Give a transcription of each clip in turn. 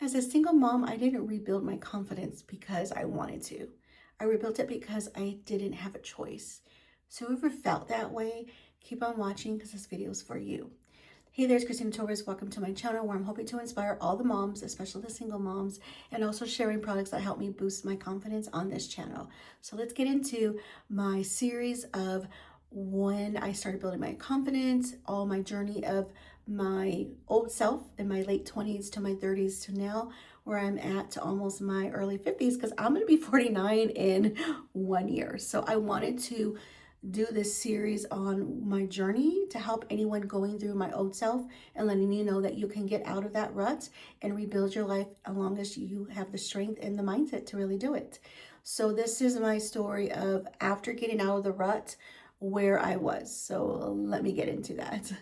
As a single mom, I didn't rebuild my confidence because I wanted to. I rebuilt it because I didn't have a choice. So whoever felt that way, keep on watching because this video is for you. Hey there's Christina Torres. Welcome to my channel where I'm hoping to inspire all the moms, especially the single moms, and also sharing products that help me boost my confidence on this channel. So let's get into my series of when I started building my confidence, all my journey of my old self in my late 20s to my 30s to now where I'm at to almost my early 50s because I'm going to be 49 in 1 year. So I wanted to do this series on my journey to help anyone going through my old self and letting you know that you can get out of that rut and rebuild your life as long as you have the strength and the mindset to really do it. So this is my story of after getting out of the rut, where I was. So let me get into that.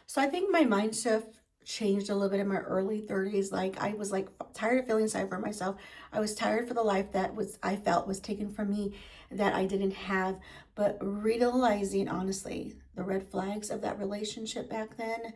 So I think my mind shift changed a little bit in my early 30s. Like I was like tired of feeling sorry for myself. I was tired for the life that I felt was taken from me that I didn't have. But realizing honestly the red flags of that relationship back then,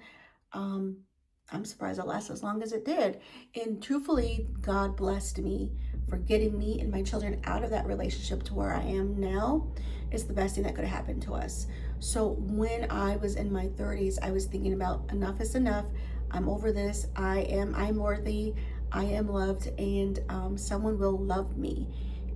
I'm surprised it lasted as long as it did. And truthfully, God blessed me for getting me and my children out of that relationship to where I am now. It's the best thing that could have happened to us. So when I was in my 30s, I was thinking about enough is enough. I'm over this. I'm worthy. I am loved, and someone will love me.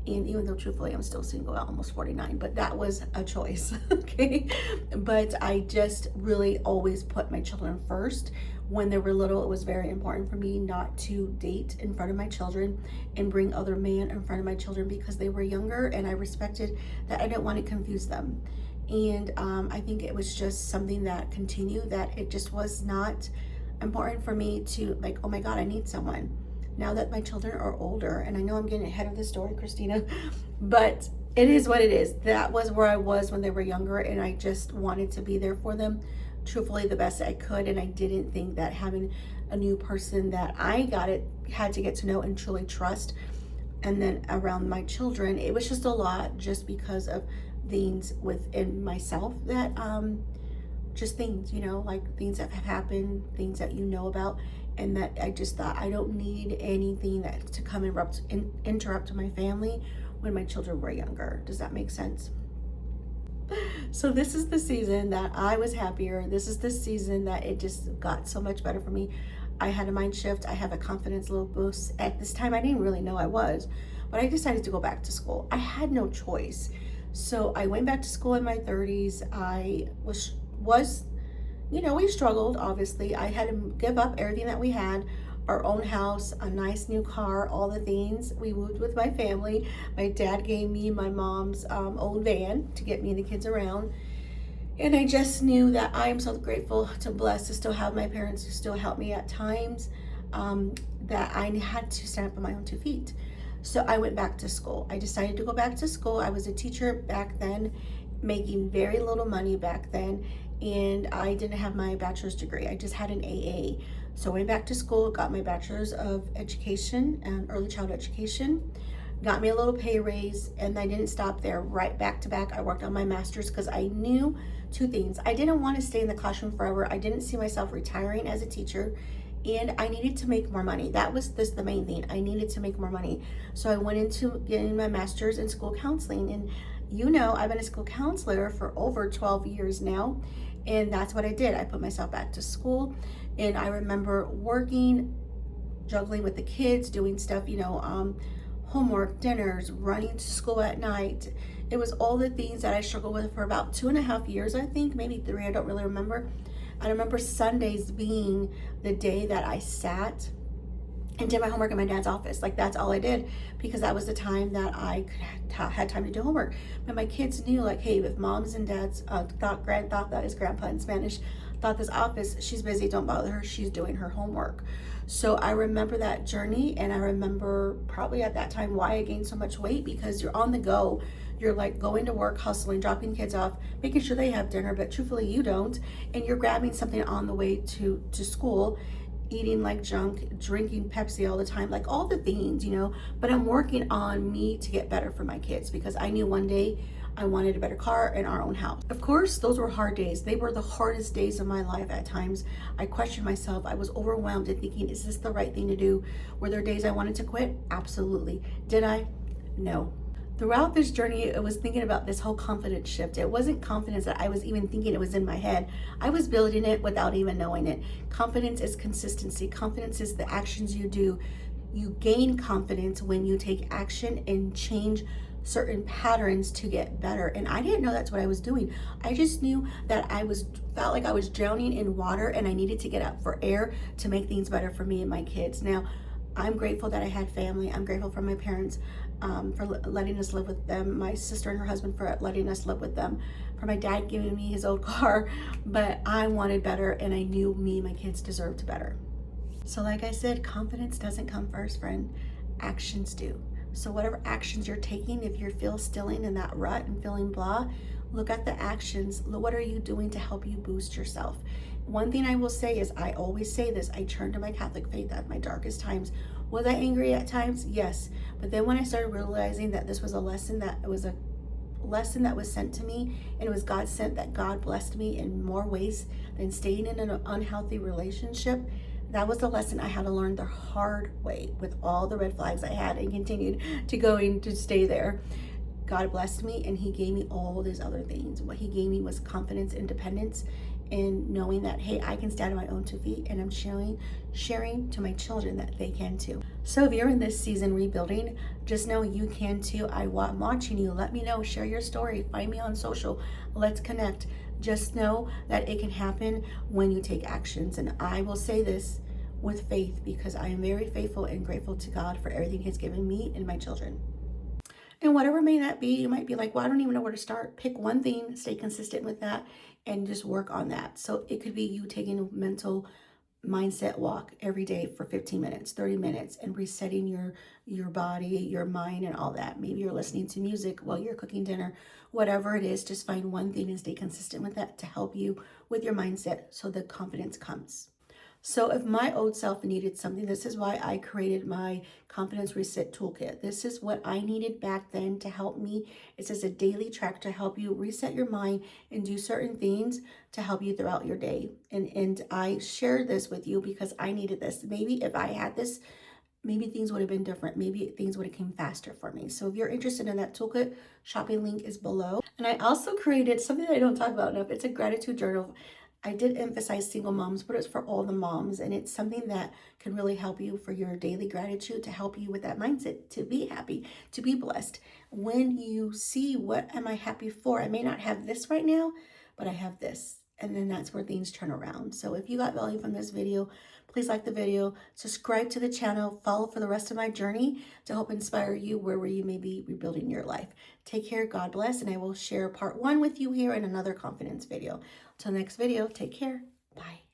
And even though truthfully I'm still single at almost 49, but that was a choice. Okay, but I just really always put my children first. When they were little, it was very important for me not to date in front of my children and bring other men in front of my children because they were younger, and I respected that. I didn't want to confuse them. And I think it was just something that continued, that it just was not important for me to like, oh my God, I need someone. Now that my children are older, and I know I'm getting ahead of the story, Christina, but it is what it is. That was where I was when they were younger, and I just wanted to be there for them, truthfully, the best I could. And I didn't think that having a new person that had to get to know and truly trust, and then around my children, it was just a lot just because of things within myself that just things, like things that have happened, things that you know about, and that I just thought I don't need anything that to come and interrupt my family when my children were younger. Does that make sense? So this is the season that I was happier. This is the season that it just got so much better for me. I had a mind shift. I have a confidence little boost. At this time, I didn't really know I was, but I decided to go back to school. I had no choice. So I went back to school in my 30s. I was we struggled, obviously. I had to give up everything that we had, our own house, a nice new car, all the things. We moved with my family. My dad gave me my mom's old van to get me and the kids around. And I just knew that I am so grateful to bless to still have my parents who still help me at times, that I had to stand up on my own 2 feet. So I went back to school. I decided to go back to school. I was a teacher back then, making very little money back then, and I didn't have my bachelor's degree. I just had an AA. So I went back to school, got my bachelor's of education and early childhood education, got me a little pay raise, and I didn't stop there. Right back to back, I worked on my master's because I knew two things. I didn't want to stay in the classroom forever. I didn't see myself retiring as a teacher, and I needed to make more money. That was the main thing. I needed to make more money. So I went into getting my master's in school counseling, and I've been a school counselor for over 12 years now, and that's what I did. I put myself back to school, and I remember working, juggling with the kids, doing stuff, homework, dinners, running to school at night. It was all the things that I struggled with for about 2.5 years, I think, maybe 3, I don't really remember. I remember Sundays being the day that I sat and did my homework in my dad's office. Like, that's all I did, because that was the time that I had time to do homework. But my kids knew, like, hey, if moms and dads thought that is grandpa in Spanish, thought this office, she's busy, don't bother her, she's doing her homework. So I remember that journey, and I remember probably at that time why I gained so much weight, because you're on the go. You're like going to work, hustling, dropping kids off, making sure they have dinner, but truthfully you don't, and you're grabbing something on the way to school, eating like junk, drinking Pepsi all the time, like all the things, but I'm working on me to get better for my kids, because I knew one day I wanted a better car and our own house. Of course, those were hard days. They were the hardest days of my life at times. I questioned myself. I was overwhelmed and thinking, is this the right thing to do? Were there days I wanted to quit? Absolutely. Did I? No. Throughout this journey, I was thinking about this whole confidence shift. It wasn't confidence that I was even thinking, it was in my head. I was building it without even knowing it. Confidence is consistency. Confidence is the actions you do. You gain confidence when you take action and change certain patterns to get better. And I didn't know that's what I was doing. I just knew that felt like I was drowning in water and I needed to get up for air to make things better for me and my kids. Now, I'm grateful that I had family. I'm grateful for my parents for letting us live with them, my sister and her husband for letting us live with them, for my dad giving me his old car. But I wanted better, and I knew me and my kids deserved better. So like I said, confidence doesn't come first, friend. Actions do. So whatever actions you're taking, if you're stilling in that rut and feeling blah, look at the actions. What are you doing to help you boost yourself? One thing I will say is, I always say this, I turned to my Catholic faith at my darkest times. Was I angry at times? Yes. But then when I started realizing that this was a lesson that was sent to me, and it was God sent, that God blessed me in more ways than staying in an unhealthy relationship, that was the lesson I had to learn the hard way with all the red flags I had and continued to stay there. God blessed me and he gave me all these other things. What he gave me was confidence, independence, and knowing that, hey, I can stand on my own 2 feet, and I'm sharing to my children that they can too. So if you're in this season rebuilding, just know you can too. I'm watching you. Let me know. Share your story. Find me on social. Let's connect. Just know that it can happen when you take actions. And I will say this with faith, because I am very faithful and grateful to God for everything he's given me and my children. And whatever may that be, you might be like, well, I don't even know where to start. Pick one thing, stay consistent with that, and just work on that. So it could be you taking a mental mindset walk every day for 15 minutes, 30 minutes, and resetting your body, your mind, and all that. Maybe you're listening to music while you're cooking dinner. Whatever it is, just find one thing and stay consistent with that to help you with your mindset so the confidence comes. So if my old self needed something, this is why I created my confidence reset toolkit. This is what I needed back then to help me. It says a daily track to help you reset your mind and do certain things to help you throughout your day. And I shared this with you because I needed this. Maybe if I had this, maybe things would have been different. Maybe things would have come faster for me. So if you're interested in that toolkit, shopping link is below. And I also created something that I don't talk about enough. It's a gratitude journal. I did emphasize single moms, but it's for all the moms. And it's something that can really help you for your daily gratitude, to help you with that mindset, to be happy, to be blessed. When you see, what am I happy for? I may not have this right now, but I have this. And then that's where things turn around. So if you got value from this video, please like the video, subscribe to the channel, follow for the rest of my journey to help inspire you where you may be rebuilding your life. Take care, God bless, and I will share part 1 with you here in another confidence video. Till next video, take care. Bye.